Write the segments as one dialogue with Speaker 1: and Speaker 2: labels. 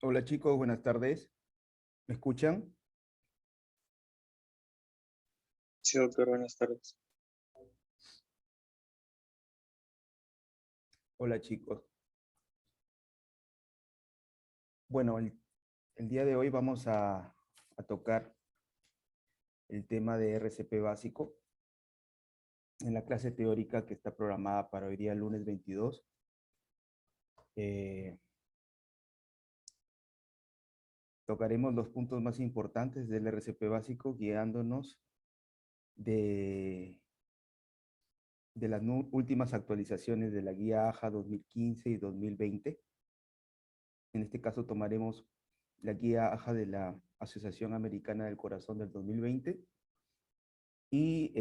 Speaker 1: Hola chicos, buenas tardes. ¿Me escuchan?
Speaker 2: Sí, doctor, buenas tardes.
Speaker 1: Hola chicos. Bueno, el día de hoy vamos a tocar el tema de RCP básico en la clase teórica que está programada para hoy día lunes 22. Eh, Tocaremos los puntos más importantes del RCP básico guiándonos de, de las últimas actualizaciones de la guía AJA 2015 y 2020. En este caso tomaremos la guía AJA de la Asociación Americana del Corazón del 2020 y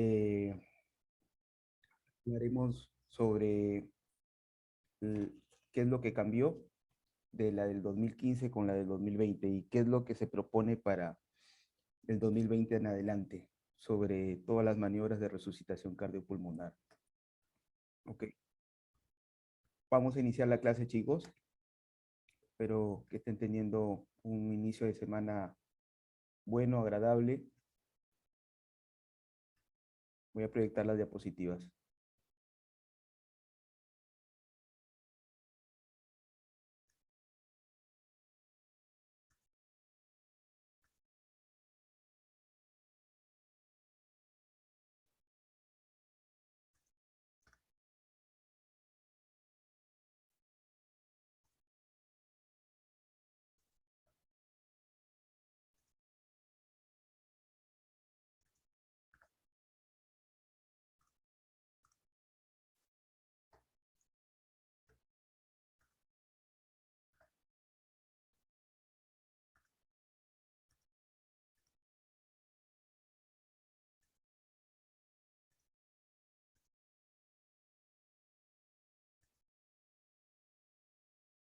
Speaker 1: hablaremos sobre qué es lo que cambió de la del 2015 con la del 2020 y qué es lo que se propone para el 2020 en adelante sobre todas las maniobras de resucitación cardiopulmonar. Ok, vamos a iniciar la clase, chicos. Espero que estén teniendo un inicio de semana bueno, agradable. Voy a proyectar las diapositivas.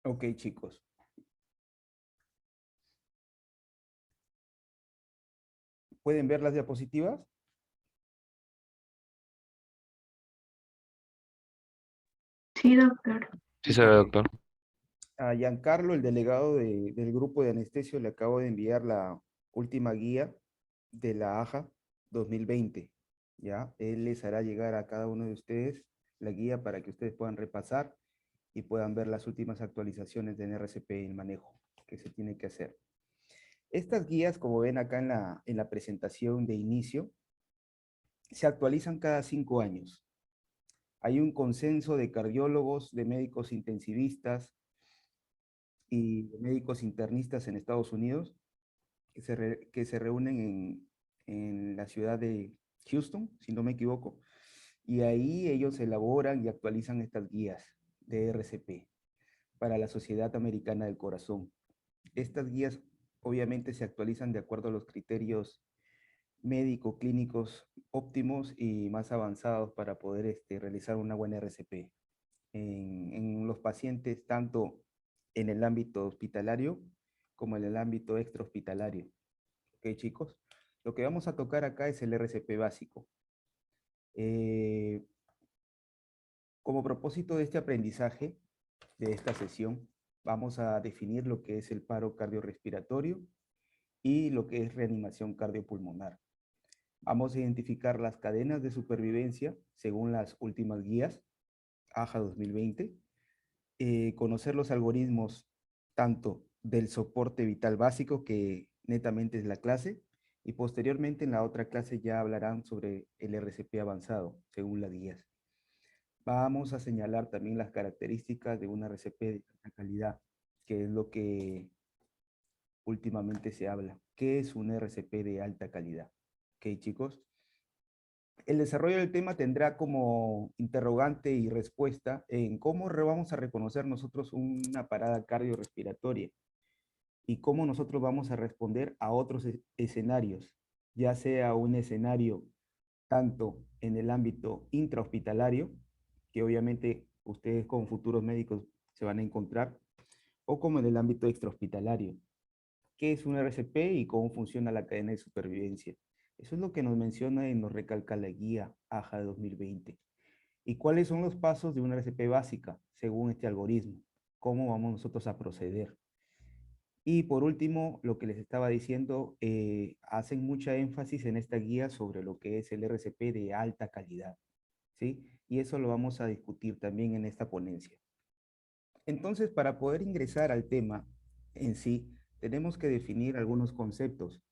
Speaker 1: Ok, chicos. ¿Pueden ver las diapositivas?
Speaker 3: Sí, doctor.
Speaker 2: Sí, se ve,
Speaker 1: Ok.
Speaker 2: doctor.
Speaker 1: A Giancarlo, el delegado del grupo de anestesio, le acabo de enviar la última guía de la AJA 2020. ¿Ya? Él les hará llegar a cada uno de ustedes la guía para que ustedes puedan repasar y puedan ver las últimas actualizaciones de NRCP y el manejo que se tiene que hacer. Estas guías, como ven acá en la presentación de inicio, se actualizan cada 5 años. Hay un consenso de cardiólogos, de médicos intensivistas y de médicos internistas en Estados Unidos que se reúnen en la ciudad de Houston, si no me equivoco, y ahí ellos elaboran y actualizan estas guías de RCP para la Sociedad Americana del Corazón. Estas guías obviamente se actualizan de acuerdo a los criterios médico-clínicos óptimos y más avanzados para poder realizar una buena RCP en los pacientes tanto en el ámbito hospitalario como en el ámbito extrahospitalario. Ok, chicos, lo que vamos a tocar acá es el RCP básico. Eh, Como propósito de este aprendizaje, de esta sesión, vamos a definir lo que es el paro cardiorrespiratorio y lo que es reanimación cardiopulmonar. Vamos a identificar las cadenas de supervivencia según las últimas guías, AJA 2020, conocer los algoritmos tanto del soporte vital básico, que netamente es la clase, y posteriormente en la otra clase ya hablarán sobre el RCP avanzado, según las guías. Vamos a señalar también las características de una RCP de alta calidad, que es lo que últimamente se habla. ¿Qué es un RCP de alta calidad? Ok, chicos. El desarrollo del tema tendrá como interrogante y respuesta en cómo vamos a reconocer nosotros una parada cardiorrespiratoria y cómo nosotros vamos a responder a otros escenarios, ya sea un escenario tanto en el ámbito intrahospitalario, que obviamente ustedes como futuros médicos se van a encontrar, o como en el ámbito extrahospitalario. ¿Qué es un RCP y cómo funciona la cadena de supervivencia? Eso es lo que nos menciona y nos recalca la guía AJA de 2020. ¿Y cuáles son los pasos de una RCP básica según este algoritmo? ¿Cómo vamos nosotros a proceder? Y por último, lo que les estaba diciendo, hacen mucha énfasis en esta guía sobre lo que es el RCP de alta calidad, ¿sí? Y eso lo vamos a discutir también en esta ponencia. Entonces, para poder ingresar al tema en sí, tenemos que definir algunos conceptos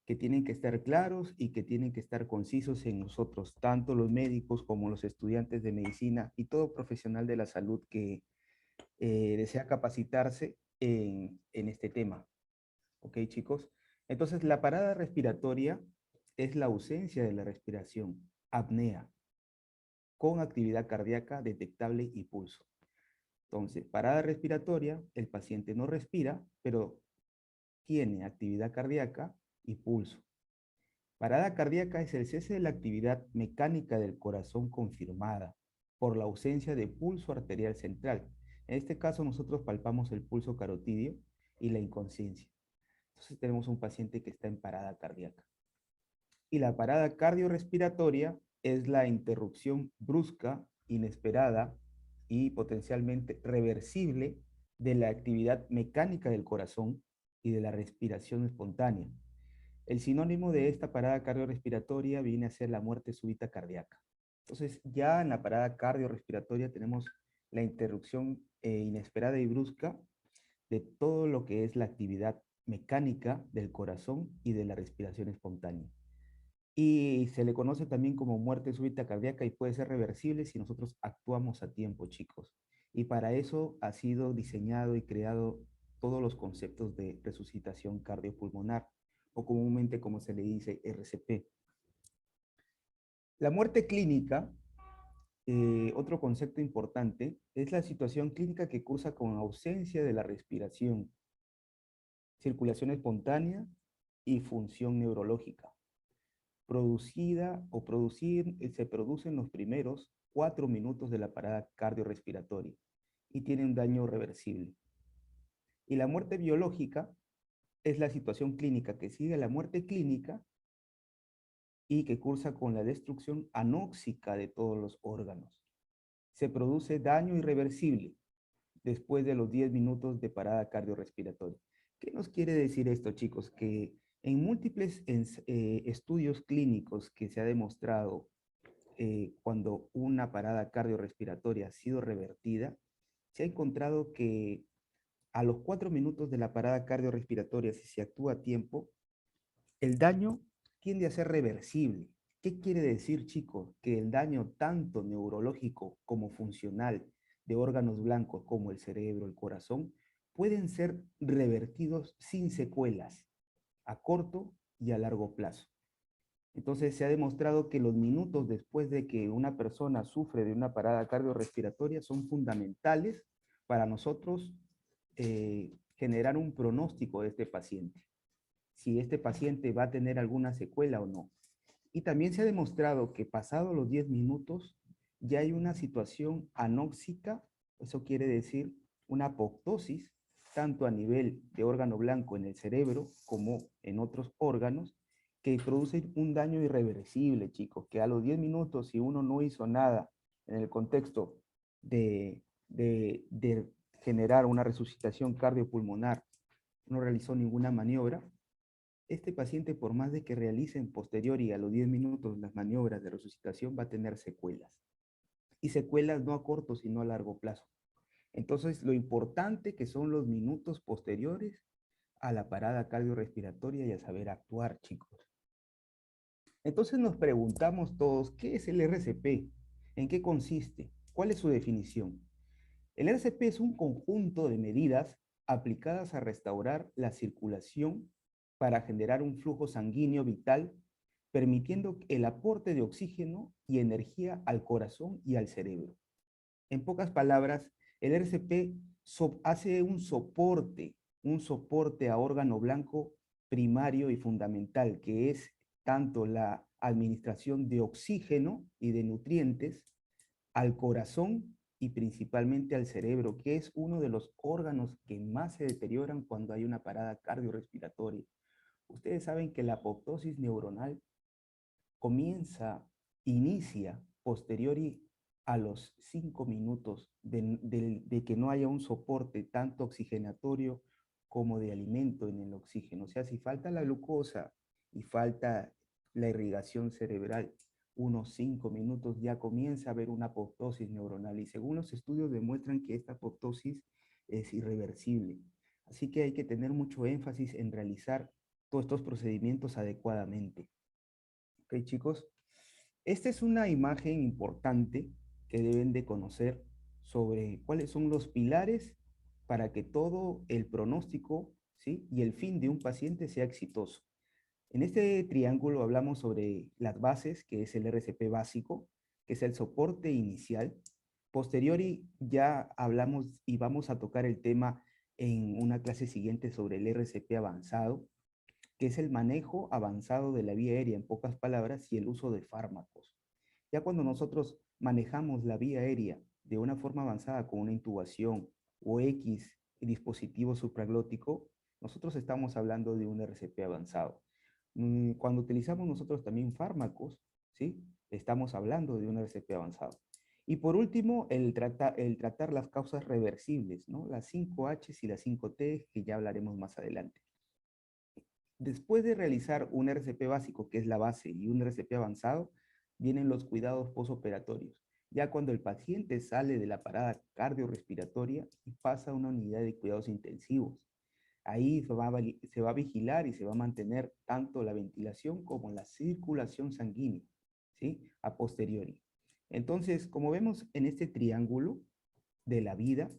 Speaker 1: que tienen que estar claros y que tienen que estar concisos en nosotros, tanto los médicos como los estudiantes de medicina y todo profesional de la salud que desea capacitarse en este tema. ¿Ok, chicos? Entonces, la parada respiratoria es la ausencia de la respiración, apnea, con actividad cardíaca detectable y pulso. Entonces, parada respiratoria, el paciente no respira, pero tiene actividad cardíaca y pulso. Parada cardíaca es el cese de la actividad mecánica del corazón confirmada por la ausencia de pulso arterial central. En este caso, nosotros palpamos el pulso carotidio y la inconsciencia. Entonces, tenemos un paciente que está en parada cardíaca. Y la parada cardiorrespiratoria es la interrupción brusca, inesperada y potencialmente reversible de la actividad mecánica del corazón y de la respiración espontánea. El sinónimo de esta parada cardiorrespiratoria viene a ser la muerte súbita cardíaca. Entonces, ya en la parada cardiorrespiratoria tenemos la interrupción inesperada y brusca de todo lo que es la actividad mecánica del corazón y de la respiración espontánea. Y se le conoce también como muerte súbita cardíaca y puede ser reversible si nosotros actuamos a tiempo, chicos. Y para eso ha sido diseñado y creado todos los conceptos de resucitación cardiopulmonar, o comúnmente como se le dice RCP. La muerte clínica, otro concepto importante, es la situación clínica que cursa con ausencia de la respiración, circulación espontánea y función neurológica. Producida o producir, se produce en los primeros 4 minutos de la parada cardiorrespiratoria y tiene un daño reversible. Y la muerte biológica es la situación clínica que sigue a la muerte clínica y que cursa con la destrucción anóxica de todos los órganos. Se produce daño irreversible después de los 10 minutos de parada cardiorrespiratoria. ¿Qué nos quiere decir esto, chicos? Que en múltiples estudios clínicos que se ha demostrado cuando una parada cardiorrespiratoria ha sido revertida, se ha encontrado que a los 4 minutos de la parada cardiorrespiratoria, si se actúa a tiempo, el daño tiende a ser reversible. ¿Qué quiere decir, chicos? Que el daño tanto neurológico como funcional de órganos blancos como el cerebro, el corazón, pueden ser revertidos sin secuelas, a corto y a largo plazo. Entonces se ha demostrado que los minutos después de que una persona sufre de una parada cardiorrespiratoria son fundamentales para nosotros generar un pronóstico de este paciente, si este paciente va a tener alguna secuela o no. Y también se ha demostrado que pasados los 10 minutos ya hay una situación anóxica, eso quiere decir una apoptosis, tanto a nivel de órgano blanco en el cerebro como en otros órganos, que producen un daño irreversible, chicos, que a los 10 minutos, si uno no hizo nada en el contexto de generar una resucitación cardiopulmonar, no realizó ninguna maniobra, este paciente, por más de que realicen posterior y a los 10 minutos las maniobras de resucitación, va a tener secuelas. Y secuelas no a corto, sino a largo plazo. Entonces, lo importante que son los minutos posteriores a la parada cardiorrespiratoria y a saber actuar, chicos. Entonces nos preguntamos todos, ¿qué es el RCP? ¿En qué consiste? ¿Cuál es su definición? El RCP es un conjunto de medidas aplicadas a restaurar la circulación para generar un flujo sanguíneo vital, permitiendo el aporte de oxígeno y energía al corazón y al cerebro. En pocas palabras, el RCP hace un soporte a órgano blanco primario y fundamental, que es tanto la administración de oxígeno y de nutrientes al corazón y principalmente al cerebro, que es uno de los órganos que más se deterioran cuando hay una parada cardiorrespiratoria. Ustedes saben que la apoptosis neuronal inicia posteriori a los 5 minutos de que no haya un soporte tanto oxigenatorio como de alimento en el oxígeno. O sea, si falta la glucosa y falta la irrigación cerebral, unos 5 minutos ya comienza a haber una apoptosis neuronal y según los estudios demuestran que esta apoptosis es irreversible. Así que hay que tener mucho énfasis en realizar todos estos procedimientos adecuadamente. ¿Ok, chicos? Esta es una imagen importante que deben de conocer sobre cuáles son los pilares para que todo el pronóstico, ¿sí? y el fin de un paciente sea exitoso. En este triángulo hablamos sobre las bases, que es el RCP básico, que es el soporte inicial. Posteriori ya hablamos y vamos a tocar el tema en una clase siguiente sobre el RCP avanzado, que es el manejo avanzado de la vía aérea, en pocas palabras, y el uso de fármacos. Ya cuando nosotros manejamos la vía aérea de una forma avanzada con una intubación o X dispositivo supraglótico, nosotros estamos hablando de un RCP avanzado. Cuando utilizamos nosotros también fármacos, ¿sí? Estamos hablando de un RCP avanzado. Y por último, el tratar las causas reversibles, ¿no? Las 5H y las 5T, que ya hablaremos más adelante. Después de realizar un RCP básico, que es la base, y un RCP avanzado, vienen los cuidados postoperatorios. Ya cuando el paciente sale de la parada cardiorrespiratoria y pasa a una unidad de cuidados intensivos. Ahí se va a vigilar y se va a mantener tanto la ventilación como la circulación sanguínea, ¿sí? A posteriori. Entonces, como vemos en este triángulo de la vida,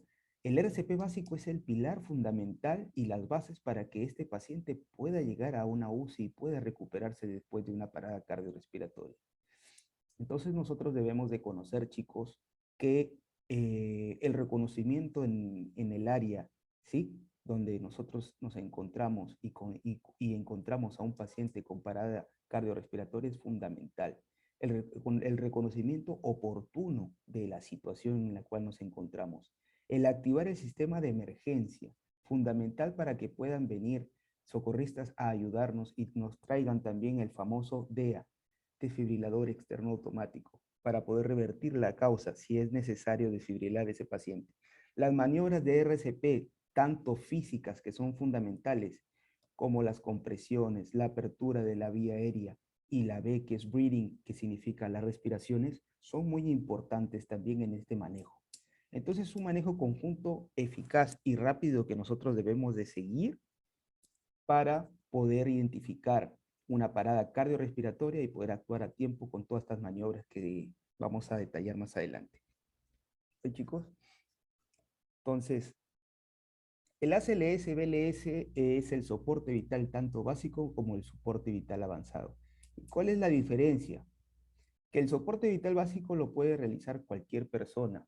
Speaker 1: el RCP básico es el pilar fundamental y las bases para que este paciente pueda llegar a una UCI y pueda recuperarse después de una parada cardiorrespiratoria. Entonces nosotros debemos de conocer, chicos, que el reconocimiento en el área, ¿sí? Donde nosotros nos encontramos y encontramos a un paciente con parada cardiorrespiratoria es fundamental. El reconocimiento oportuno de la situación en la cual nos encontramos. El activar el sistema de emergencia, fundamental para que puedan venir socorristas a ayudarnos y nos traigan también el famoso DEA, desfibrilador externo automático, para poder revertir la causa si es necesario desfibrilar a ese paciente. Las maniobras de RCP, tanto físicas que son fundamentales, como las compresiones, la apertura de la vía aérea y la B, que es breathing, que significa las respiraciones, son muy importantes también en este manejo. Entonces, un manejo conjunto eficaz y rápido que nosotros debemos de seguir para poder identificar una parada cardiorrespiratoria y poder actuar a tiempo con todas estas maniobras que vamos a detallar más adelante. ¿Sí, chicos? Entonces, el ACLS-BLS es el soporte vital tanto básico como el soporte vital avanzado. ¿Cuál es la diferencia? Que el soporte vital básico lo puede realizar cualquier persona.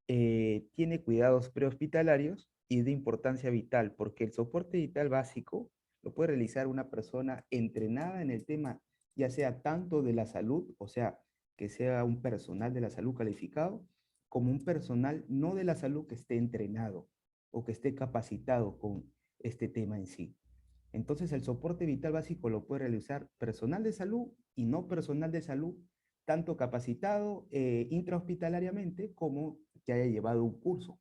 Speaker 1: Tiene cuidados prehospitalarios y es de importancia vital, porque el soporte vital básico lo puede realizar una persona entrenada en el tema, ya sea tanto de la salud, o sea, que sea un personal de la salud calificado, como un personal no de la salud que esté entrenado o que esté capacitado con este tema en sí. Entonces, el soporte vital básico lo puede realizar personal de salud y no personal de salud, tanto capacitado intrahospitalariamente como que haya llevado un curso,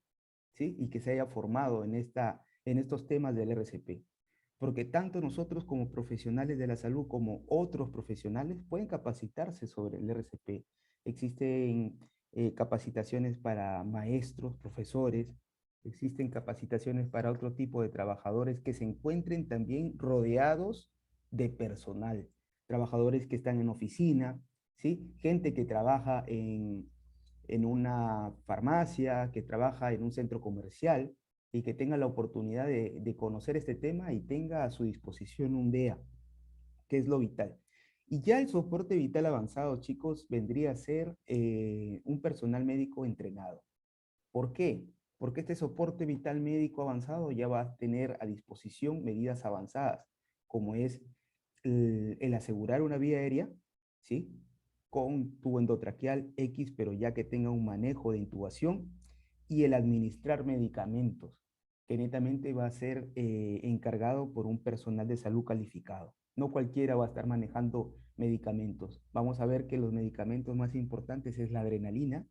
Speaker 1: ¿sí? Y que se haya formado en estos temas del RCP. Porque tanto nosotros como profesionales de la salud como otros profesionales pueden capacitarse sobre el RCP. Existen capacitaciones para maestros, profesores, existen capacitaciones para otro tipo de trabajadores que se encuentren también rodeados de personal, trabajadores que están en oficina, ¿sí? Gente que trabaja en una farmacia, que trabaja en un centro comercial y que tenga la oportunidad de conocer este tema y tenga a su disposición un DEA, que es lo vital. Y ya el soporte vital avanzado, chicos, vendría a ser un personal médico entrenado. ¿Por qué? Porque este soporte vital médico avanzado ya va a tener a disposición medidas avanzadas, como es el asegurar una vía aérea, ¿sí? Con tubo endotraqueal X, pero ya que tenga un manejo de intubación, y el administrar medicamentos, que netamente va a ser encargado por un personal de salud calificado. No cualquiera va a estar manejando medicamentos. Vamos a ver que los medicamentos más importantes es la adrenalina,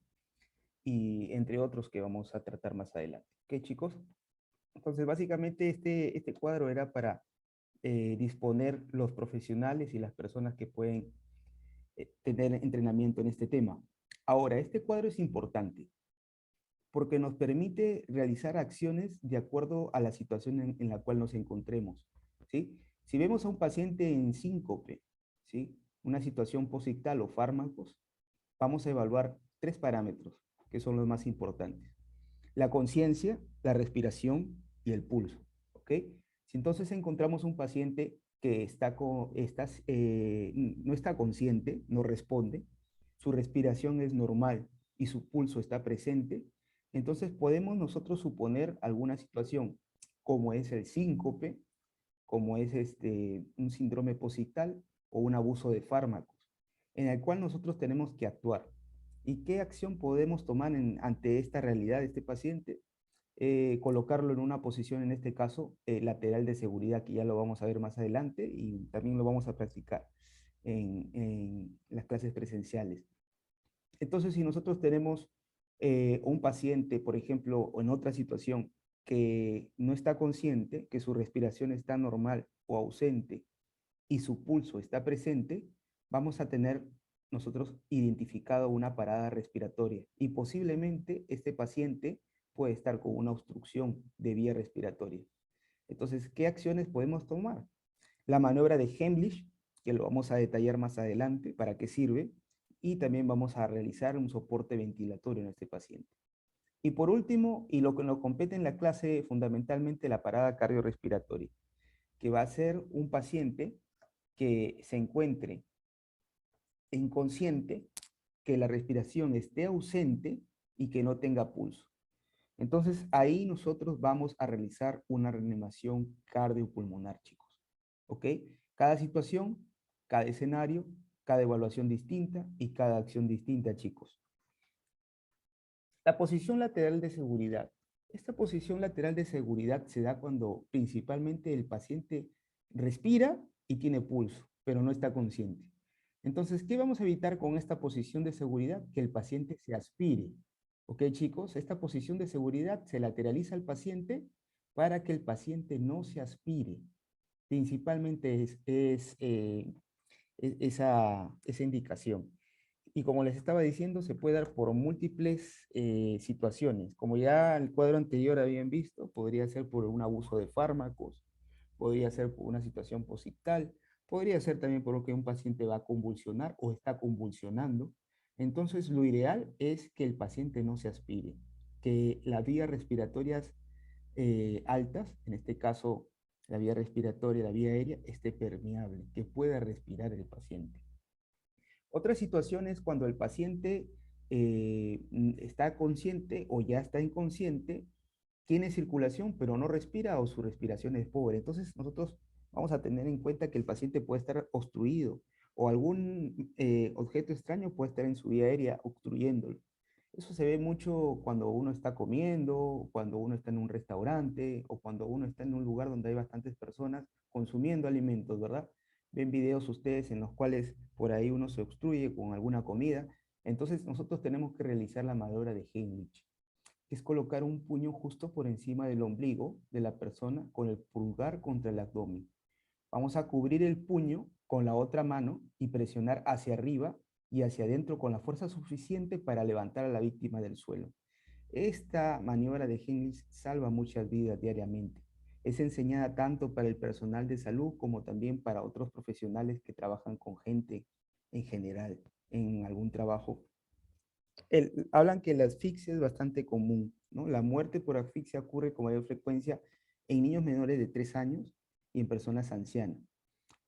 Speaker 1: y entre otros que vamos a tratar más adelante. ¿Ok, chicos? Entonces, básicamente este cuadro era para disponer los profesionales y las personas que pueden tener entrenamiento en este tema. Ahora, este cuadro es importante porque nos permite realizar acciones de acuerdo a la situación en la cual nos encontremos, ¿sí? Si vemos a un paciente en síncope, ¿sí? Una situación posictal o fármacos, vamos a evaluar 3 parámetros que son los más importantes. La conciencia, la respiración y el pulso, ¿ok? Si entonces encontramos un paciente que no está consciente, no responde, su respiración es normal y su pulso está presente, entonces podemos nosotros suponer alguna situación, como es el síncope, como es un síndrome posictal o un abuso de fármacos, en el cual nosotros tenemos que actuar. ¿Y qué acción podemos tomar ante esta realidad de este paciente? Colocarlo en una posición, en este caso, lateral de seguridad, que ya lo vamos a ver más adelante y también lo vamos a practicar en las clases presenciales. Entonces, si nosotros tenemos un paciente, por ejemplo, o en otra situación, que no está consciente, que su respiración está normal o ausente y su pulso está presente, vamos a tener nosotros identificado una parada respiratoria y posiblemente este paciente puede estar con una obstrucción de vía respiratoria. Entonces, ¿qué acciones podemos tomar? La maniobra de Heimlich, que lo vamos a detallar más adelante, para qué sirve, y también vamos a realizar un soporte ventilatorio en este paciente. Y por último, y lo que nos compete en la clase, fundamentalmente la parada cardiorrespiratoria, que va a ser un paciente que se encuentre inconsciente, que la respiración esté ausente y que no tenga pulso. Entonces, ahí nosotros vamos a realizar una reanimación cardiopulmonar, chicos. ¿Ok? Cada situación, cada escenario, cada evaluación distinta y cada acción distinta, chicos. La posición lateral de seguridad. Esta posición lateral de seguridad se da cuando principalmente el paciente respira y tiene pulso, pero no está consciente. Entonces, ¿qué vamos a evitar con esta posición de seguridad? Que el paciente se aspire. ¿Ok, chicos? Esta posición de seguridad se lateraliza al paciente para que el paciente no se aspire. Principalmente esa indicación. Y como les estaba diciendo, se puede dar por múltiples situaciones. Como ya el cuadro anterior habían visto, podría ser por un abuso de fármacos, podría ser por una situación posictal, podría ser también porque un paciente va a convulsionar o está convulsionando. Entonces, lo ideal es que el paciente no se aspire, que las vías respiratorias altas, en este caso la vía respiratoria, la vía aérea, esté permeable, que pueda respirar el paciente. Otra situación es cuando el paciente está consciente o ya está inconsciente, tiene circulación, pero no respira o su respiración es pobre. Entonces, nosotros vamos a tener en cuenta que el paciente puede estar obstruido o algún objeto extraño puede estar en su vía aérea obstruyéndolo. Eso se ve mucho cuando uno está comiendo, cuando uno está en un restaurante o cuando uno está en un lugar donde hay bastantes personas consumiendo alimentos, ¿verdad? Ven videos ustedes en los cuales por ahí uno se obstruye con alguna comida. Entonces nosotros tenemos que realizar la maniobra de Heimlich, que es colocar un puño justo por encima del ombligo de la persona con el pulgar contra el abdomen. Vamos a cubrir el puño con la otra mano y presionar hacia arriba y hacia adentro con la fuerza suficiente para levantar a la víctima del suelo. Esta maniobra de Heimlich salva muchas vidas diariamente. Es enseñada tanto para el personal de salud como también para otros profesionales que trabajan con gente en general, en algún trabajo. Hablan que la asfixia es bastante común, ¿no? La muerte por asfixia ocurre con mayor frecuencia en niños menores de 3 años y en personas ancianas,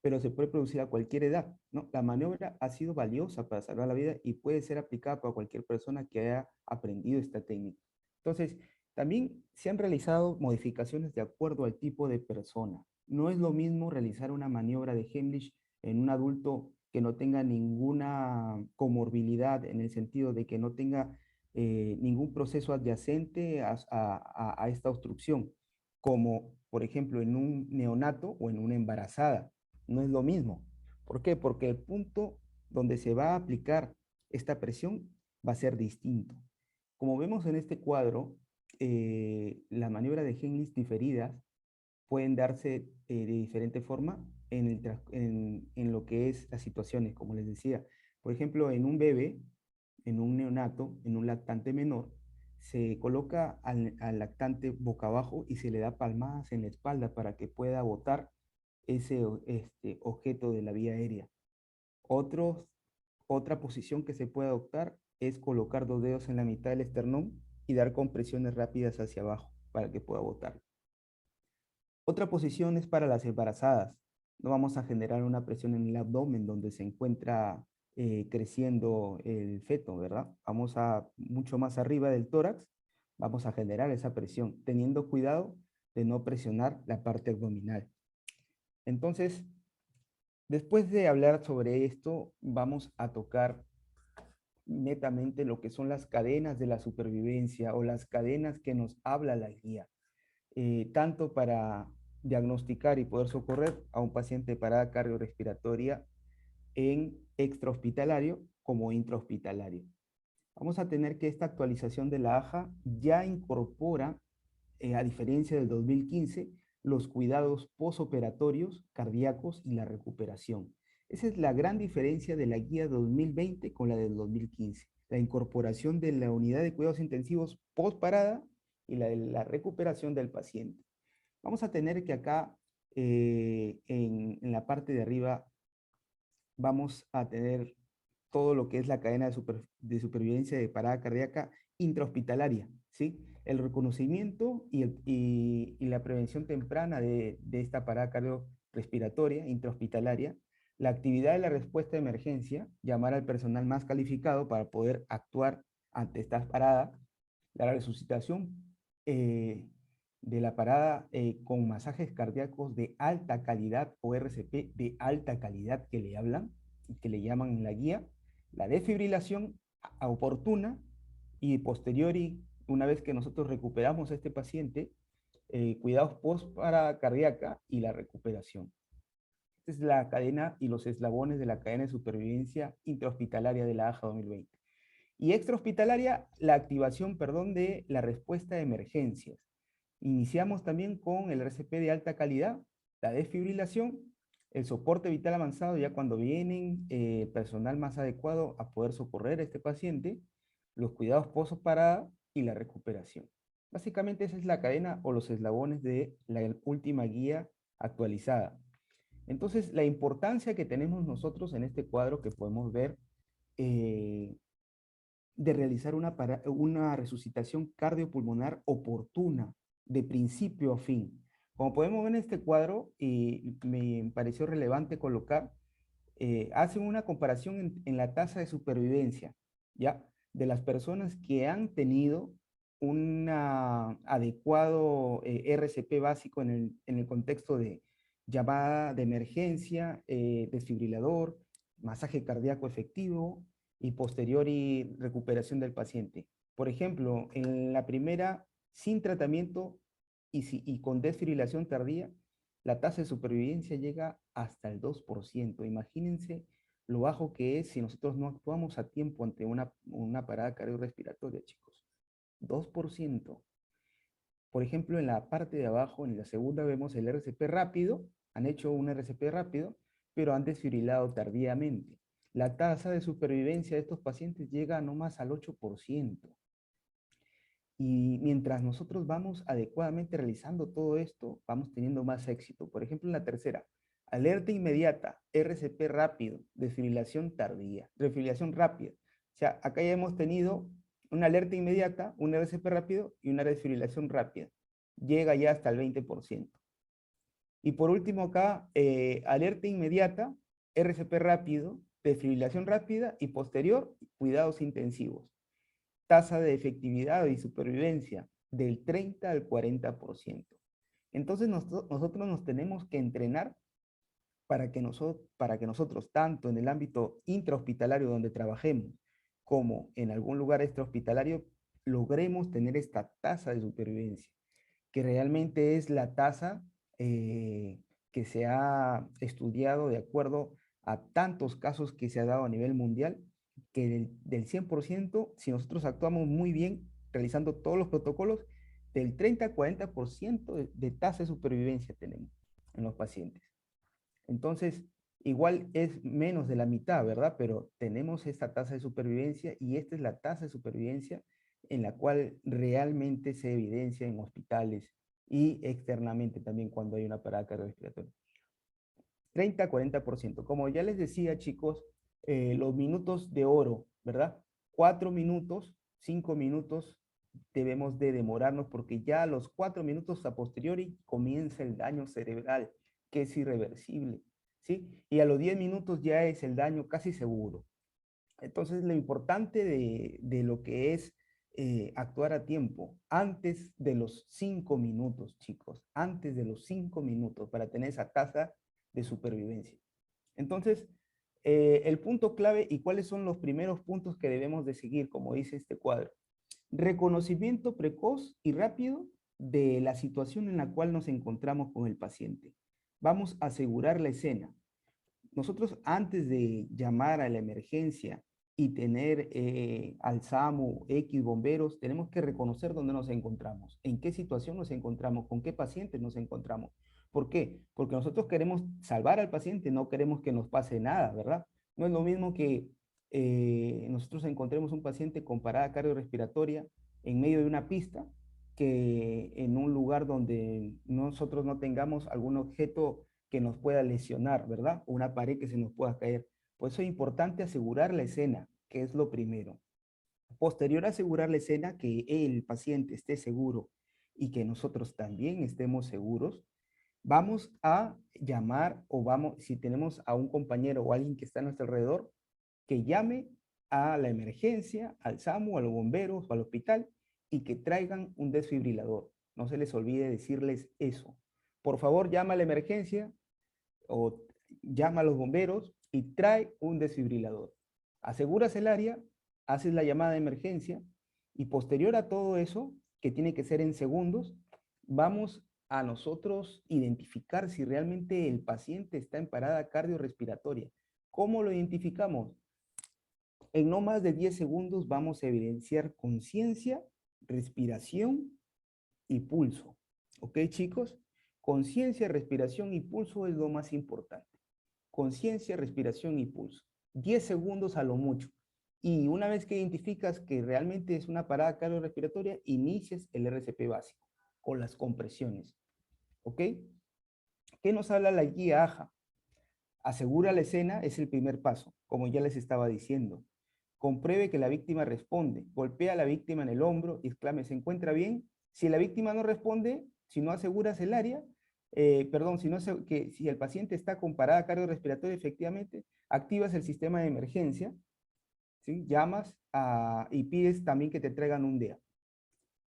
Speaker 1: pero se puede producir a cualquier edad, ¿no? La maniobra ha sido valiosa para salvar la vida y puede ser aplicada por cualquier persona que haya aprendido esta técnica. Entonces, también se han realizado modificaciones de acuerdo al tipo de persona. No es lo mismo realizar una maniobra de Heimlich en un adulto que no tenga ninguna comorbilidad en el sentido de que no tenga ningún proceso adyacente a esta obstrucción, como por ejemplo en un neonato o en una embarazada. No es lo mismo. ¿Por qué? Porque el punto donde se va a aplicar esta presión va a ser distinto. Como vemos en este cuadro, las maniobras de Heimlich diferidas pueden darse de diferente forma en lo que es las situaciones, como les decía. Por ejemplo, en un bebé, en un neonato, en un lactante menor, se coloca al lactante boca abajo y se le da palmadas en la espalda para que pueda botar ese objeto de la vía aérea. Otros, otra posición que se puede adoptar es colocar 2 dedos en la mitad del esternón y dar compresiones rápidas hacia abajo para que pueda botar. Otra posición es para las embarazadas. No vamos a generar una presión en el abdomen donde se encuentra creciendo el feto, ¿verdad? Vamos a mucho más arriba del tórax, vamos a generar esa presión, teniendo cuidado de no presionar la parte abdominal. Entonces, después de hablar sobre esto, vamos a tocar netamente lo que son las cadenas de la supervivencia o las cadenas que nos habla la guía. Tanto para diagnosticar y poder socorrer a un paciente de parada cardiorrespiratoria en extrahospitalario como intrahospitalario. Vamos a tener que esta actualización de la AJA ya incorpora, a diferencia del 2015, los cuidados posoperatorios, cardíacos y la recuperación. Esa es la gran diferencia de la guía 2020 con la del 2015. La incorporación de la unidad de cuidados intensivos postparada y la de la recuperación del paciente. Vamos a tener que acá, en la parte de arriba, vamos a tener todo lo que es la cadena de supervivencia de parada cardíaca intrahospitalaria, ¿sí? El reconocimiento y la prevención temprana de esta parada cardiorrespiratoria intrahospitalaria, la actividad de la respuesta de emergencia, llamar al personal más calificado para poder actuar ante esta parada, la resucitación de la parada con masajes cardíacos de alta calidad o RCP de alta calidad que le hablan, que le llaman en la guía, la desfibrilación oportuna y posteriori, una vez que nosotros recuperamos a este paciente, cuidados post parada cardíaca y la recuperación. Esta es la cadena y los eslabones de la cadena de supervivencia intrahospitalaria de la AJA 2020. Y extrahospitalaria, la activación, perdón, de la respuesta de emergencias. Iniciamos también con el RCP de alta calidad, la desfibrilación, el soporte vital avanzado, ya cuando vienen personal más adecuado a poder socorrer a este paciente, los cuidados post-parada y la recuperación. Básicamente esa es la cadena o los eslabones de la última guía actualizada. Entonces, la importancia que tenemos nosotros en este cuadro que podemos ver de realizar una resucitación cardiopulmonar oportuna, de principio a fin. Como podemos ver en este cuadro, y me pareció relevante colocar, hacen una comparación en la tasa de supervivencia, ¿ya? De las personas que han tenido un adecuado RCP básico en el contexto de llamada de emergencia, desfibrilador, masaje cardíaco efectivo y posteriori recuperación del paciente. Por ejemplo, en la primera, sin tratamiento y con desfibrilación tardía, la tasa de supervivencia llega hasta el 2%. Imagínense lo bajo que es si nosotros no actuamos a tiempo ante una parada cardiorrespiratoria, chicos. 2%. Por ejemplo, en la parte de abajo, en la segunda, vemos el RCP rápido. Han hecho un RCP rápido, pero han desfibrilado tardíamente. La tasa de supervivencia de estos pacientes llega no más al 8%. Y mientras nosotros vamos adecuadamente realizando todo esto, vamos teniendo más éxito. Por ejemplo, en la tercera, alerta inmediata, RCP rápido, desfibrilación tardía, desfibrilación rápida. O sea, acá ya hemos tenido una alerta inmediata, un RCP rápido y una desfibrilación rápida. Llega ya hasta el 20%. Y por último acá, alerta inmediata, RCP rápido, desfibrilación rápida y posterior, cuidados intensivos. Tasa de efectividad y supervivencia del 30 al 40%. Entonces nosotros nos tenemos que entrenar para que nosotros, tanto en el ámbito intrahospitalario donde trabajemos, como en algún lugar extrahospitalario, logremos tener esta tasa de supervivencia, que realmente es la tasa que se ha estudiado de acuerdo a tantos casos que se ha dado a nivel mundial, que del 100%, si nosotros actuamos muy bien, realizando todos los protocolos, del 30 a 40% de tasa de supervivencia tenemos en los pacientes. Entonces, igual es menos de la mitad, ¿verdad? Pero tenemos esta tasa de supervivencia y esta es la tasa de supervivencia en la cual realmente se evidencia en hospitales y externamente también cuando hay una parada cardiorrespiratoria. 30 a 40%. Como ya les decía, chicos, los minutos de oro, ¿verdad? 4 minutos, 5 minutos debemos de demorarnos porque ya a los 4 minutos a posteriori comienza el daño cerebral, que es irreversible, ¿sí? Y a los 10 minutos ya es el daño casi seguro. Entonces, lo importante de lo que es actuar a tiempo, antes de los 5 minutos, chicos, antes de los 5 minutos para tener esa tasa de supervivencia. Entonces, el punto clave y cuáles son los primeros puntos que debemos de seguir, como dice este cuadro. Reconocimiento precoz y rápido de la situación en la cual nos encontramos con el paciente. Vamos a asegurar la escena. Nosotros antes de llamar a la emergencia y tener al SAMU, X bomberos, tenemos que reconocer dónde nos encontramos, en qué situación nos encontramos, con qué pacientes nos encontramos. ¿Por qué? Porque nosotros queremos salvar al paciente, no queremos que nos pase nada, ¿verdad? No es lo mismo que nosotros encontremos un paciente con parada cardiorrespiratoria en medio de una pista que en un lugar donde nosotros no tengamos algún objeto que nos pueda lesionar, ¿verdad? O una pared que se nos pueda caer. Por eso es importante asegurar la escena, que es lo primero. Posterior a asegurar la escena, que el paciente esté seguro y que nosotros también estemos seguros, vamos a llamar o vamos, si tenemos a un compañero o alguien que está a nuestro alrededor, que llame a la emergencia, al SAMU, a los bomberos o al hospital y que traigan un desfibrilador. No se les olvide decirles eso. Por favor, llama a la emergencia o llama a los bomberos y trae un desfibrilador. Aseguras el área, haces la llamada de emergencia y posterior a todo eso, que tiene que ser en segundos, vamos a nosotros identificar si realmente el paciente está en parada cardiorrespiratoria. ¿Cómo lo identificamos? En no más de 10 segundos vamos a evidenciar conciencia, respiración y pulso. ¿Ok, chicos? Conciencia, respiración y pulso es lo más importante. Conciencia, respiración y pulso. 10 segundos a lo mucho. Y una vez que identificas que realmente es una parada cardiorrespiratoria, inicias el RCP básico con las compresiones. ¿Ok? ¿Qué nos habla la guía AJA? Asegura la escena es el primer paso, como ya les estaba diciendo. Compruebe que la víctima responde. Golpea a la víctima en el hombro y exclame, ¿se encuentra bien? Si la víctima no responde, si no aseguras el área, si el paciente está con parada cardiorrespiratoria, efectivamente, activas el sistema de emergencia, ¿sí? Llamas y pides también que te traigan un DEA.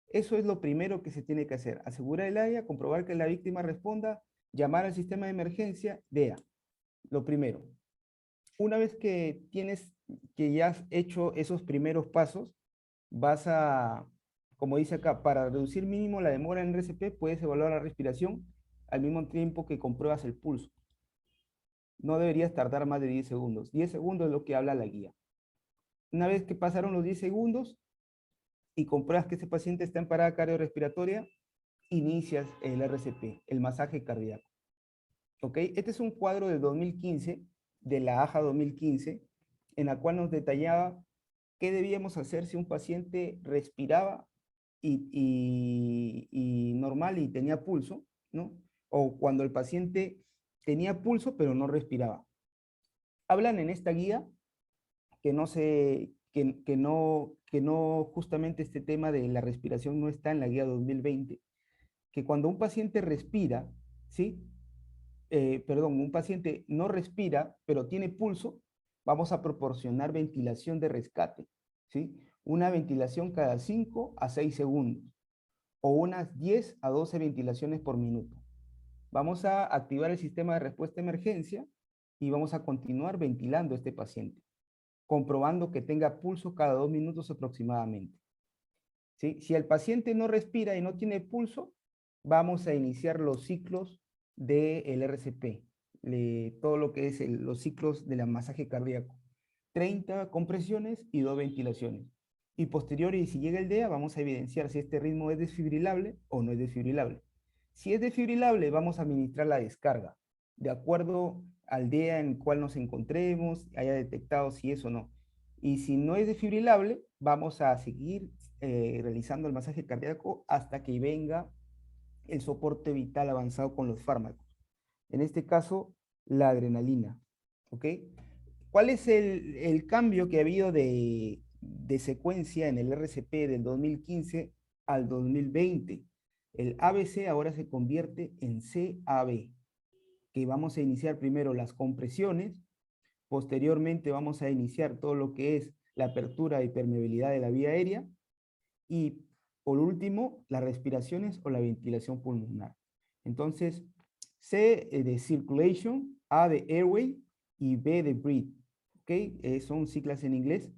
Speaker 1: Eso es lo primero que se tiene que hacer. Asegurar el área, comprobar que la víctima responda, llamar al sistema de emergencia, DEA. Lo primero. Una vez que ya has hecho esos primeros pasos, vas a, como dice acá, para reducir mínimo la demora en RCP, puedes evaluar la respiración al mismo tiempo que compruebas el pulso. No deberías tardar más de 10 segundos. 10 segundos es lo que habla la guía. Una vez que pasaron los 10 segundos y compruebas que ese paciente está en parada cardiorrespiratoria, inicias el RCP, el masaje cardíaco. ¿Ok? Este es un cuadro de 2015, de la AJA 2015, en la cual nos detallaba qué debíamos hacer si un paciente respiraba y normal y tenía pulso, ¿no? O cuando el paciente tenía pulso pero no respiraba. Hablan en esta guía que no justamente este tema de la respiración no está en la guía 2020, que cuando un paciente respira, ¿sí? Un paciente no respira, pero tiene pulso, vamos a proporcionar ventilación de rescate, ¿sí? Una ventilación cada 5 a 6 segundos, o unas 10 a 12 ventilaciones por minuto. Vamos a activar el sistema de respuesta a emergencia y vamos a continuar ventilando a este paciente, comprobando que tenga pulso cada 2 minutos aproximadamente. ¿Sí? Si el paciente no respira y no tiene pulso, vamos a iniciar los ciclos del RCP, todo lo que es los ciclos del masaje cardíaco. 30 compresiones y 2 ventilaciones. Y posterior, y si llega el DEA, vamos a evidenciar si este ritmo es desfibrilable o no es desfibrilable. Si es desfibrilable, vamos a administrar la descarga, de acuerdo al DEA en el cual nos encontremos, haya detectado si es o no. Y si no es desfibrilable, vamos a seguir realizando el masaje cardíaco hasta que venga el soporte vital avanzado con los fármacos. En este caso, la adrenalina. ¿Ok? ¿Cuál es el cambio que ha habido de secuencia en el RCP del 2015 al 2020? El ABC ahora se convierte en CAB, que vamos a iniciar primero las compresiones, posteriormente vamos a iniciar todo lo que es la apertura y permeabilidad de la vía aérea y por último las respiraciones o la ventilación pulmonar. Entonces, C de circulation, A de airway y B de breathe. ¿Ok? Son siglas en inglés,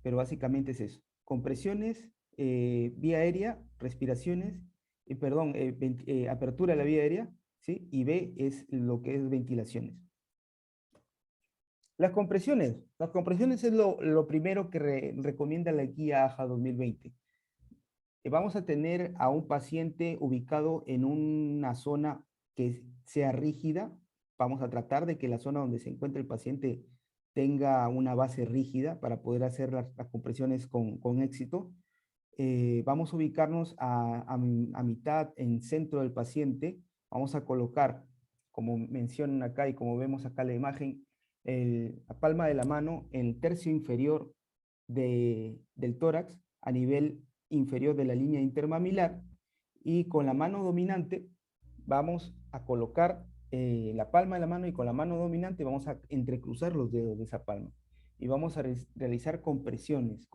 Speaker 1: pero básicamente es eso. Compresiones, vía aérea, respiraciones, apertura de la vía aérea, ¿sí? Y B es lo que es ventilaciones. Las compresiones es lo primero que recomienda la guía AJA 2020. Vamos a tener a un paciente ubicado en una zona que sea rígida. Vamos a tratar de que la zona donde se encuentre el paciente tenga una base rígida para poder hacer las compresiones con éxito. Vamos a ubicarnos a mitad en centro del paciente. Vamos a colocar, como mencionan acá y como vemos acá en la imagen, la palma de la mano en el tercio inferior del tórax a nivel inferior de la línea intermamilar y con la mano dominante vamos a colocar la palma de la mano y con la mano dominante vamos a entrecruzar los dedos de esa palma y vamos a realizar compresiones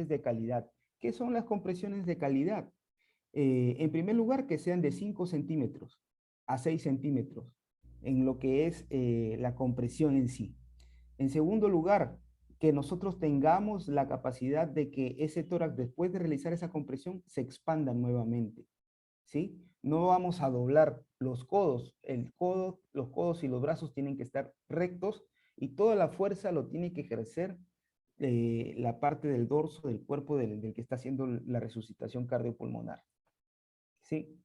Speaker 1: de calidad. ¿Qué son las compresiones de calidad? En primer lugar, que sean de 5 centímetros a 6 centímetros en lo que es la compresión en sí. En segundo lugar, que nosotros tengamos la capacidad de que ese tórax, después de realizar esa compresión, se expanda nuevamente, ¿sí? No vamos a doblar los codos. Los codos y los brazos tienen que estar rectos y toda la fuerza lo tiene que ejercer la parte del dorso del cuerpo del que está haciendo la resucitación cardiopulmonar, ¿sí?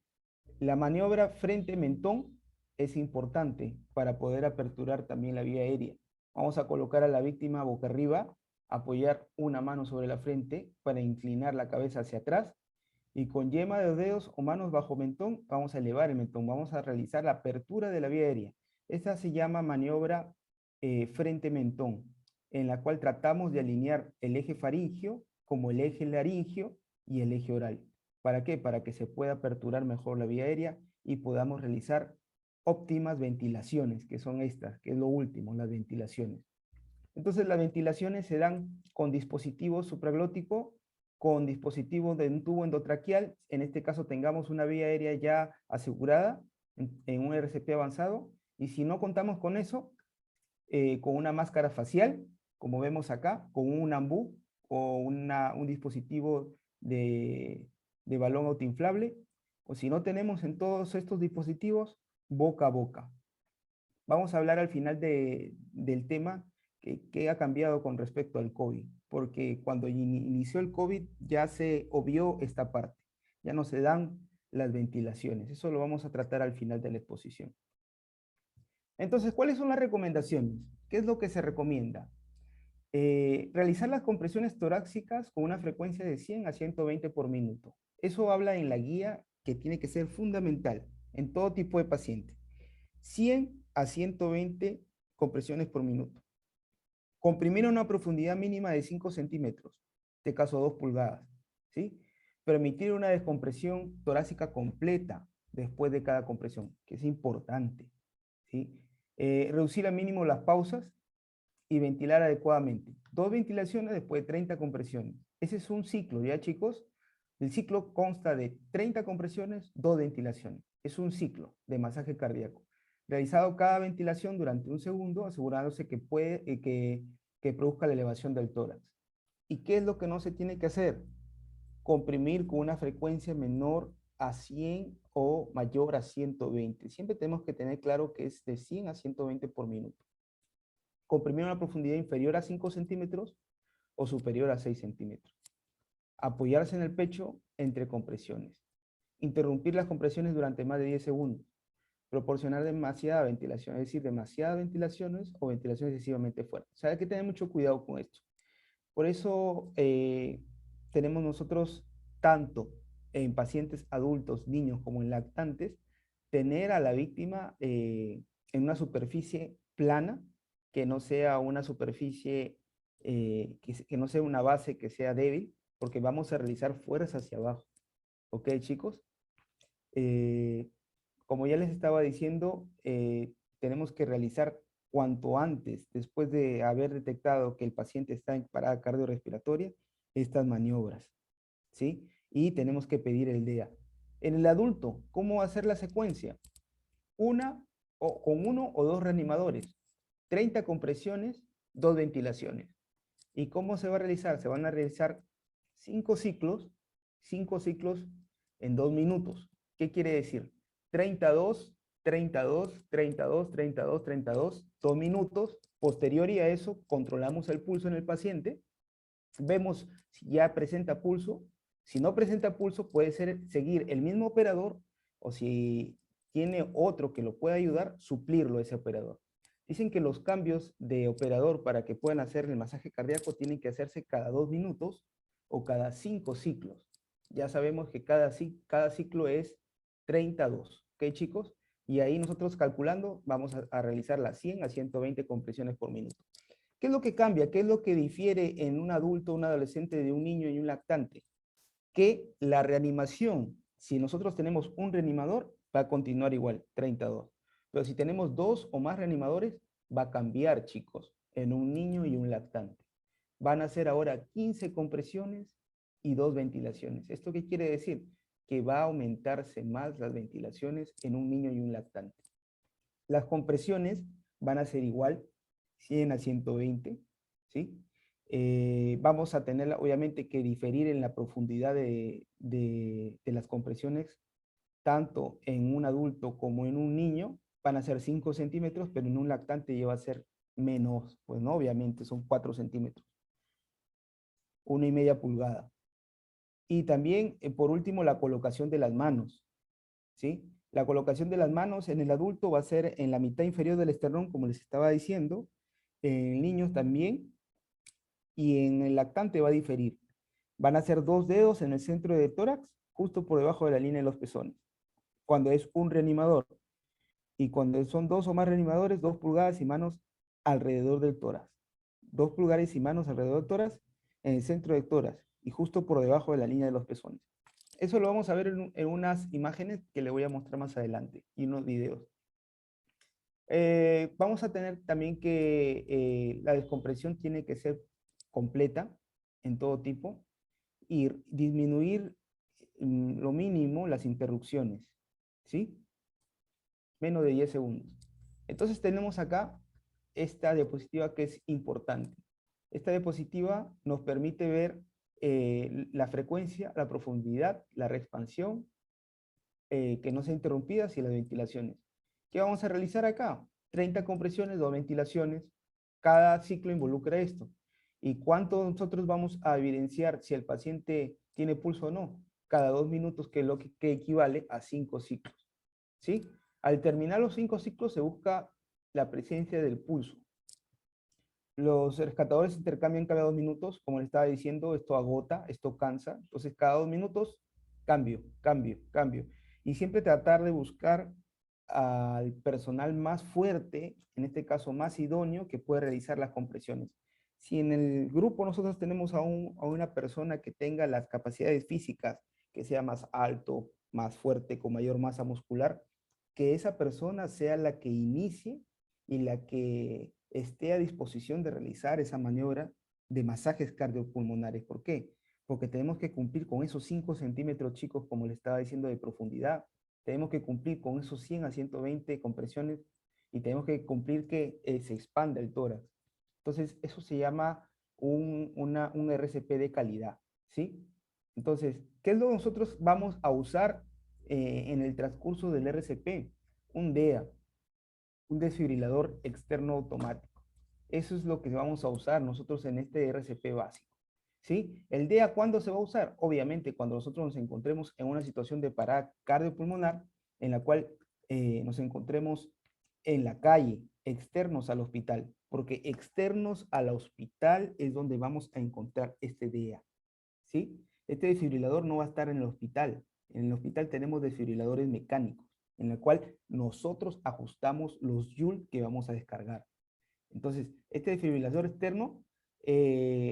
Speaker 1: La maniobra frente-mentón es importante para poder aperturar también la vía aérea. Vamos a colocar a la víctima boca arriba, apoyar una mano sobre la frente para inclinar la cabeza hacia atrás y con yema de dedos o manos bajo mentón vamos a elevar el mentón, vamos a realizar la apertura de la vía aérea. Esta se llama maniobra frente-mentón, en la cual tratamos de alinear el eje faringio como el eje laringio y el eje oral. ¿Para qué? Para que se pueda aperturar mejor la vía aérea y podamos realizar óptimas ventilaciones, que son estas, que es lo último, las ventilaciones. Entonces las ventilaciones se dan con dispositivo supraglótico, con dispositivo de un tubo endotraqueal, en este caso tengamos una vía aérea ya asegurada en un RCP avanzado, y si no contamos con eso, con una máscara facial, como vemos acá, con un ambú o un dispositivo de balón autoinflable, o si no tenemos en todos estos dispositivos, boca a boca. Vamos a hablar al final del tema que ha cambiado con respecto al COVID, porque cuando inició el COVID ya se obvió esta parte, ya no se dan las ventilaciones. Eso lo vamos a tratar al final de la exposición. Entonces, ¿cuáles son las recomendaciones? ¿Qué es lo que se recomienda? Realizar las compresiones torácicas con una frecuencia de 100 a 120 por minuto. Eso habla en la guía que tiene que ser fundamental en todo tipo de paciente. 100 a 120 compresiones por minuto. Comprimir a una profundidad mínima de 5 centímetros, en este caso 2 pulgadas, ¿sí? Permitir una descompresión torácica completa después de cada compresión, que es importante, ¿sí? Reducir al mínimo las pausas y ventilar adecuadamente. 2 ventilaciones después de 30 compresiones. Ese es un ciclo, ¿ya chicos? El ciclo consta de 30 compresiones, 2 ventilaciones. Es un ciclo de masaje cardíaco. Realizado cada ventilación durante un segundo, asegurándose que produzca la elevación del tórax. ¿Y qué es lo que no se tiene que hacer? Comprimir con una frecuencia menor a 100 o mayor a 120. Siempre tenemos que tener claro que es de 100 a 120 por minuto. Comprimir a una profundidad inferior a 5 centímetros o superior a 6 centímetros. Apoyarse en el pecho entre compresiones. Interrumpir las compresiones durante más de 10 segundos. Proporcionar demasiada ventilación, es decir, demasiadas ventilaciones o ventilación excesivamente fuerte. O sea, hay que tener mucho cuidado con esto. Por eso tenemos nosotros, tanto en pacientes adultos, niños como en lactantes, tener a la víctima en una superficie plana, que no sea una superficie, que no sea una base que sea débil, porque vamos a realizar fuerza hacia abajo. ¿Ok, chicos? Como ya les estaba diciendo, tenemos que realizar cuanto antes, después de haber detectado que el paciente está en parada cardiorrespiratoria, estas maniobras, ¿sí? Y tenemos que pedir el DEA. En el adulto, ¿cómo hacer la secuencia? Con uno o dos reanimadores, 30 compresiones, 2 ventilaciones. ¿Y cómo se va a realizar? Se van a realizar 5 ciclos en 2 minutos. ¿Qué quiere decir? 32, 32, 32, 32, 32, 2 minutos. Posterior a eso, controlamos el pulso en el paciente. Vemos si ya presenta pulso. Si no presenta pulso, puede ser seguir el mismo operador o si tiene otro que lo pueda ayudar, suplirlo ese operador. Dicen que los cambios de operador para que puedan hacer el masaje cardíaco tienen que hacerse cada 2 minutos o cada 5 ciclos. Ya sabemos que cada ciclo es 32, ¿ok, chicos? Y ahí nosotros calculando vamos a realizar las 100 a 120 compresiones por minuto. ¿Qué es lo que cambia? ¿Qué es lo que difiere en un adulto, un adolescente de un niño y un lactante? Que la reanimación, si nosotros tenemos un reanimador, va a continuar igual, 32. Pero si tenemos 2 o más reanimadores, va a cambiar, chicos, en un niño y un lactante. Van a ser ahora 15 compresiones y 2 ventilaciones. ¿Esto qué quiere decir? Que va a aumentarse más las ventilaciones en un niño y un lactante. Las compresiones van a ser igual, 100 a 120, ¿sí? Vamos a tener, obviamente, que diferir en la profundidad de las compresiones, tanto en un adulto como en un niño. Van a ser 5 centímetros, pero en un lactante ya va a ser menos, pues no, obviamente son 4 centímetros. 1,5 pulgadas. Y también, por último, la colocación de las manos, ¿sí? La colocación de las manos en el adulto va a ser en la mitad inferior del esternón, como les estaba diciendo, en niños también, y en el lactante va a diferir. Van a ser 2 dedos en el centro de tórax, justo por debajo de la línea de los pezones, cuando es un reanimador. Y cuando son 2 o más reanimadores, 2 pulgadas y manos alrededor del tórax. 2 pulgadas y manos alrededor del tórax, en el centro del tórax, y justo por debajo de la línea de los pezones. Eso lo vamos a ver en unas imágenes que le voy a mostrar más adelante, y unos videos. Vamos a tener también que la descompresión tiene que ser completa en todo tipo y disminuir lo mínimo las interrupciones, ¿sí? Menos de 10 segundos. Entonces tenemos acá esta diapositiva que es importante. Esta diapositiva nos permite ver la frecuencia, la profundidad, la reexpansión, que no sean interrumpidas y las ventilaciones. ¿Qué vamos a realizar acá? 30 compresiones, 2 ventilaciones. Cada ciclo involucra esto. ¿Y cuánto nosotros vamos a evidenciar si el paciente tiene pulso o no? Cada 2 minutos, que es lo que equivale a 5 ciclos. ¿Sí? Al terminar los 5 ciclos se busca la presencia del pulso. Los rescatadores intercambian cada 2 minutos, como les estaba diciendo, esto agota, esto cansa. Entonces cada 2 minutos, cambio, cambio, cambio. Y siempre tratar de buscar al personal más fuerte, en este caso más idóneo, que puede realizar las compresiones. Si en el grupo nosotros tenemos a una persona que tenga las capacidades físicas, que sea más alto, más fuerte, con mayor masa muscular, que esa persona sea la que inicie y la que esté a disposición de realizar esa maniobra de masajes cardiopulmonares. ¿Por qué? Porque tenemos que cumplir con esos 5 centímetros, chicos, como les estaba diciendo, de profundidad. Tenemos que cumplir con esos 100 a 120 compresiones y tenemos que cumplir que se expanda el tórax. Entonces, eso se llama un RCP de calidad, ¿sí? Entonces, ¿qué es lo que nosotros vamos a usar en el transcurso del RCP? Un DEA, un desfibrilador externo automático. Eso es lo que vamos a usar nosotros en este RCP básico. ¿sí? ¿El DEA cuándo se va a usar? Obviamente cuando nosotros nos encontremos en una situación de parada cardiopulmonar en la cual nos encontremos en la calle, externos al hospital, porque externos al hospital es donde vamos a encontrar este DEA, ¿sí? Este desfibrilador no va a estar en el hospital. En el hospital tenemos desfibriladores mecánicos, en el cual nosotros ajustamos los joules que vamos a descargar. Entonces, este desfibrilador externo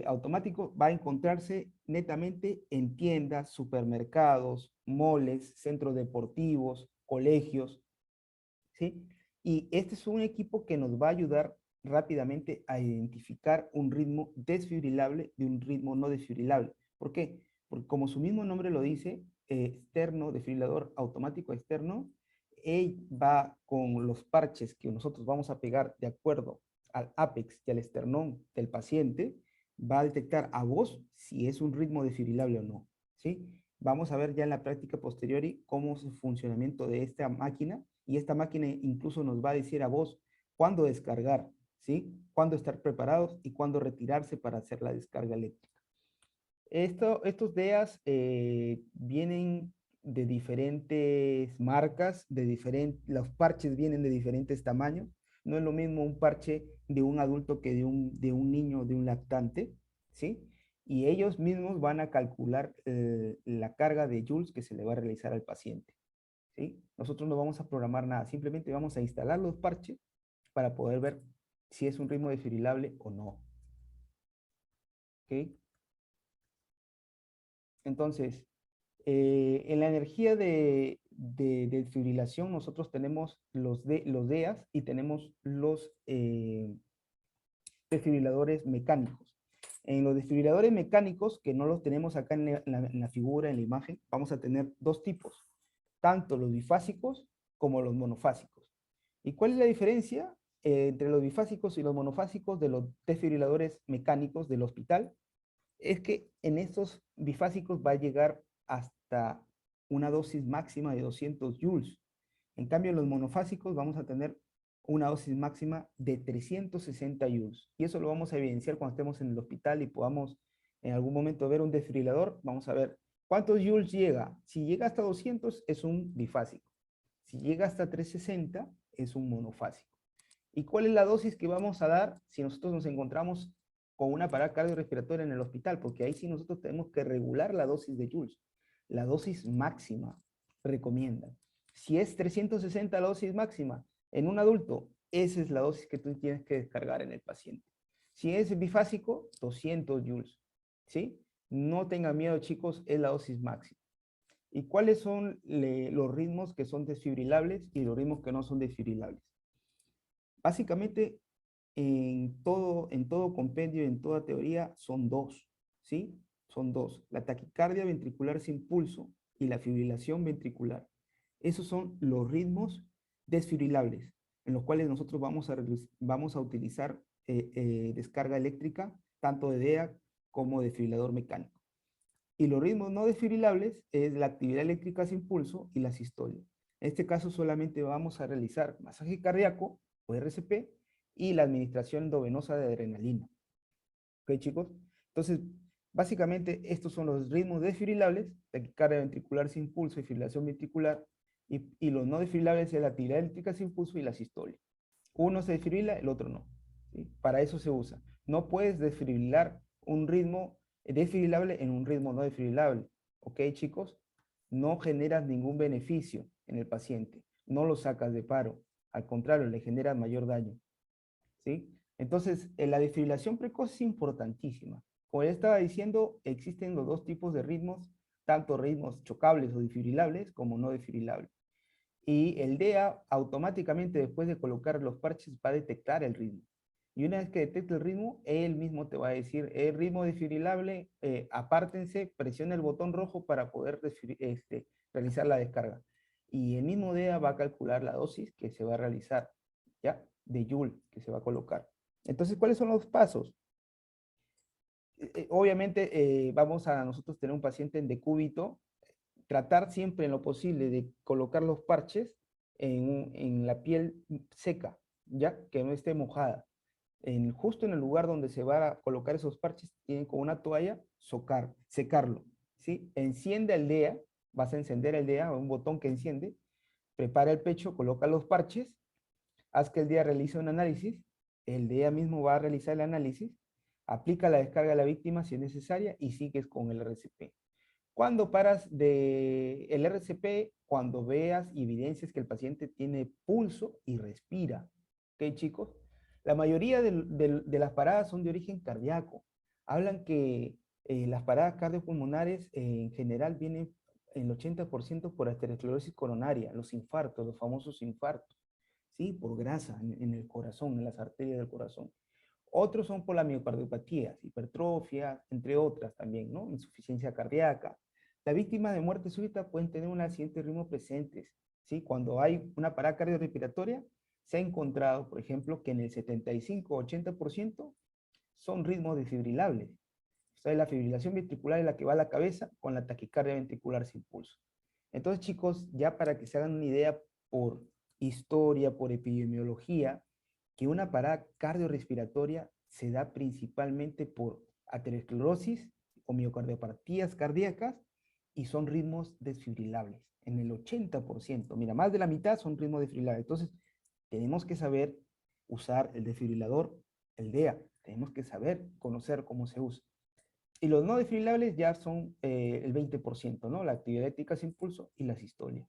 Speaker 1: automático va a encontrarse netamente en tiendas, supermercados, moles, centros deportivos, colegios, ¿sí? Y este es un equipo que nos va a ayudar rápidamente a identificar un ritmo desfibrilable de un ritmo no desfibrilable. ¿Por qué? Porque como su mismo nombre lo dice, externo, desfibrilador automático externo, él va con los parches que nosotros vamos a pegar de acuerdo al apex y al esternón del paciente, va a detectar a vos si es un ritmo desfibrilable o no, ¿sí? Vamos a ver ya en la práctica posteriori cómo es el funcionamiento de esta máquina y esta máquina incluso nos va a decir a vos cuándo descargar, ¿sí? Cuándo estar preparados y cuándo retirarse para hacer la descarga eléctrica. Estos DEAs vienen de diferentes marcas, los parches vienen de diferentes tamaños. No es lo mismo un parche de un adulto que de un niño, de un lactante, ¿sí? Y ellos mismos van a calcular la carga de joules que se le va a realizar al paciente, ¿sí? Nosotros no vamos a programar nada, simplemente vamos a instalar los parches para poder ver si es un ritmo desfibrilable o no, ¿ok? Entonces, en la energía de desfibrilación nosotros tenemos los DEAs y tenemos los desfibriladores mecánicos. En los desfibriladores mecánicos, que no los tenemos acá en la figura, en la imagen, vamos a tener dos tipos, tanto los bifásicos como los monofásicos. ¿Y cuál es la diferencia entre los bifásicos y los monofásicos de los desfibriladores mecánicos del hospital? Es que en estos bifásicos va a llegar hasta una dosis máxima de 200 joules. En cambio, en los monofásicos vamos a tener una dosis máxima de 360 joules. Y eso lo vamos a evidenciar cuando estemos en el hospital y podamos en algún momento ver un desfibrilador. Vamos a ver cuántos joules llega. Si llega hasta 200 es un bifásico. Si llega hasta 360 es un monofásico. ¿Y cuál es la dosis que vamos a dar si nosotros nos encontramos con una parada cardiorrespiratoria en el hospital? Porque ahí sí nosotros tenemos que regular la dosis de joules. La dosis máxima recomienda. Si es 360 la dosis máxima en un adulto, esa es la dosis que tú tienes que descargar en el paciente. Si es bifásico, 200 joules, ¿sí? No tengan miedo, chicos, es la dosis máxima. ¿Y cuáles son los ritmos que son desfibrilables y los ritmos que no son desfibrilables? Básicamente, en todo compendio, en toda teoría, son dos, ¿sí? Son dos, la taquicardia ventricular sin pulso y la fibrilación ventricular. Esos son los ritmos desfibrilables, en los cuales nosotros vamos a utilizar descarga eléctrica, tanto de DEA como de desfibrilador mecánico. Y los ritmos no desfibrilables es la actividad eléctrica sin pulso y la sistolia. En este caso solamente vamos a realizar masaje cardíaco o RCP y la administración endovenosa de adrenalina. ¿Ok, chicos? Entonces, básicamente estos son los ritmos desfibrilables, taquicardia ventricular sin pulso y fibrilación ventricular, y los no desfibrilables es la actividad eléctrica sin pulso y la sistolia. Uno se desfibrila, el otro no, ¿sí? Para eso se usa. No puedes desfibrilar un ritmo desfibrilable en un ritmo no desfibrilable. ¿Ok, chicos? No generas ningún beneficio en el paciente. No lo sacas de paro. Al contrario, le generas mayor daño. ¿Sí? Entonces, la desfibrilación precoz es importantísima. Como ya estaba diciendo, existen los dos tipos de ritmos, tanto ritmos chocables o desfibrilables como no desfibrilables. Y el DEA automáticamente después de colocar los parches va a detectar el ritmo. Y una vez que detecte el ritmo, él mismo te va a decir, el ritmo desfibrilable, apártense, presiona el botón rojo para poder realizar la descarga. Y el mismo DEA va a calcular la dosis que se va a realizar, ¿ya? De Joule que se va a colocar. Entonces, ¿cuáles son los pasos? Obviamente, vamos a nosotros tener un paciente en decúbito, tratar siempre en lo posible de colocar los parches en la piel seca, ya que no esté mojada. justo en el lugar donde se va a colocar esos parches, tienen con una toalla secarlo, ¿sí? Enciende el DEA, vas a encender el DEA, un botón que enciende, prepara el pecho, coloca los parches, haz que el DEA realice un análisis, el DEA mismo va a realizar el análisis, aplica la descarga a la víctima si es necesaria y sigues con el RCP. Cuando paras de el RCP, cuando veas y evidencias que el paciente tiene pulso y respira. ¿Ok, chicos? La mayoría de las paradas son de origen cardíaco. Hablan que las paradas cardiopulmonares en general vienen en el 80% por aterosclerosis coronaria, los infartos, los famosos infartos, ¿sí? Por grasa en el corazón, en las arterias del corazón. Otros son por la miocardiopatía, hipertrofia, entre otras también, ¿no? Insuficiencia cardíaca. Las víctimas de muerte súbita pueden tener un accidente de ritmo presentes, ¿sí? Cuando hay una parada cardiorrespiratoria, se ha encontrado, por ejemplo, que en el 75-80% son ritmos desfibrilables. O sea, la fibrilación ventricular es la que va a la cabeza con la taquicardia ventricular sin pulso. Entonces, chicos, ya para que se hagan una idea por historia, por epidemiología, que una parada cardiorrespiratoria se da principalmente por aterosclerosis o miocardiopatías cardíacas y son ritmos desfibrilables. En el 80%, mira, más de la mitad son ritmos desfibrilables. Entonces, tenemos que saber usar el desfibrilador, el DEA. Tenemos que saber conocer cómo se usa. Y los no desfibrilables ya son el 20%, ¿no? La actividad eléctrica sin pulso y la sistolia.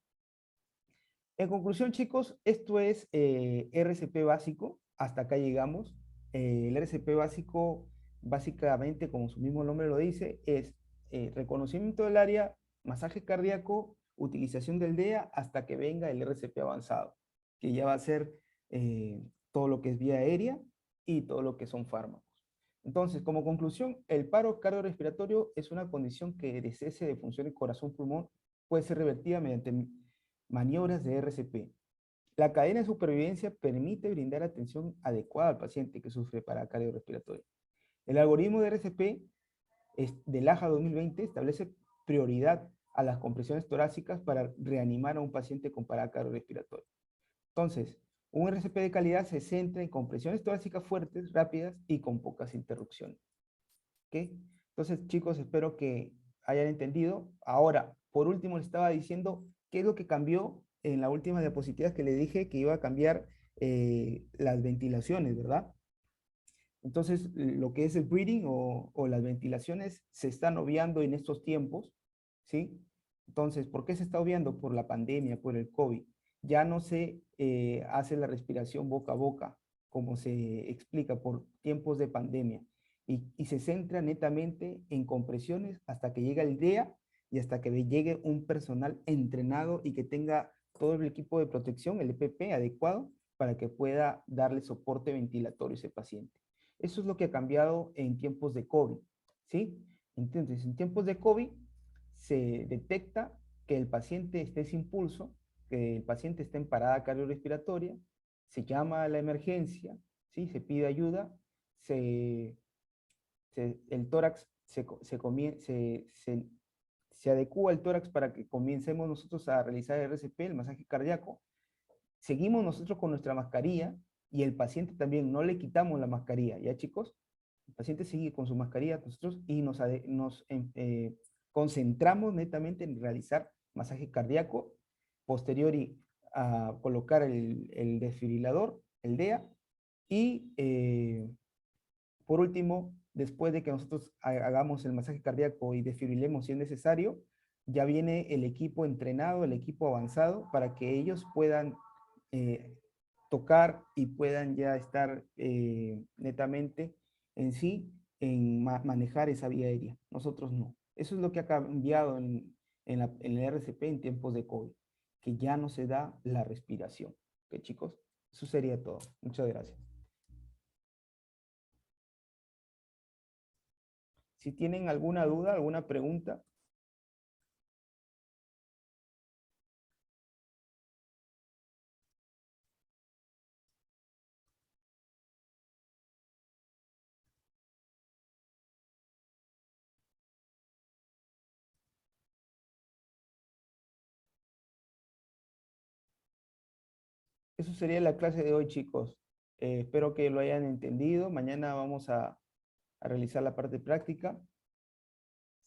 Speaker 1: En conclusión, chicos, esto es RCP básico. Hasta acá llegamos. El RCP básico, básicamente, como su mismo nombre lo dice, es reconocimiento del área, masaje cardíaco, utilización del DEA hasta que venga el RCP avanzado, que ya va a ser todo lo que es vía aérea y todo lo que son fármacos. Entonces, como conclusión, el paro cardiorrespiratorio es una condición que de cese de funciones corazón-pulmón puede ser revertida mediante maniobras de RCP. La cadena de supervivencia permite brindar atención adecuada al paciente que sufre parada cardiorrespiratoria. El algoritmo de RCP del AJA 2020 establece prioridad a las compresiones torácicas para reanimar a un paciente con parada cardiorrespiratoria. Entonces, un RCP de calidad se centra en compresiones torácicas fuertes, rápidas y con pocas interrupciones. ¿Ok? Entonces, chicos, espero que hayan entendido. Ahora, por último, les estaba diciendo qué es lo que cambió en la última diapositiva que le dije que iba a cambiar las ventilaciones, ¿verdad? Entonces, lo que es el breathing o las ventilaciones se están obviando en estos tiempos, ¿sí? Entonces, ¿por qué se está obviando? Por la pandemia, por el COVID. Ya no se hace la respiración boca a boca, como se explica por tiempos de pandemia, y se centra netamente en compresiones hasta que llega el día y hasta que llegue un personal entrenado y que tenga todo el equipo de protección, el EPP adecuado, para que pueda darle soporte ventilatorio a ese paciente. Eso es lo que ha cambiado en tiempos de COVID, ¿sí? Entonces, en tiempos de COVID se detecta que el paciente esté sin pulso, que el paciente esté en parada cardiorrespiratoria, se llama a la emergencia, ¿sí? Se pide ayuda, el tórax se adecua el tórax para que comencemos nosotros a realizar el RCP, el masaje cardíaco. Seguimos nosotros con nuestra mascarilla y el paciente también, no le quitamos la mascarilla, ¿ya chicos? El paciente sigue con su mascarilla, nosotros, y nos concentramos netamente en realizar masaje cardíaco, posterior a colocar el desfibrilador, el DEA, y por último, después de que nosotros hagamos el masaje cardíaco y desfibrilemos si es necesario, ya viene el equipo entrenado, el equipo avanzado, para que ellos puedan tocar y puedan ya estar netamente en sí en manejar esa vía aérea. Nosotros no. Eso es lo que ha cambiado en el RCP en tiempos de COVID, que ya no se da la respiración. ¿Ok, chicos? Eso sería todo. Muchas gracias. Si tienen alguna duda, alguna pregunta. Eso sería la clase de hoy, chicos. Espero que lo hayan entendido. Mañana vamos a realizar la parte práctica.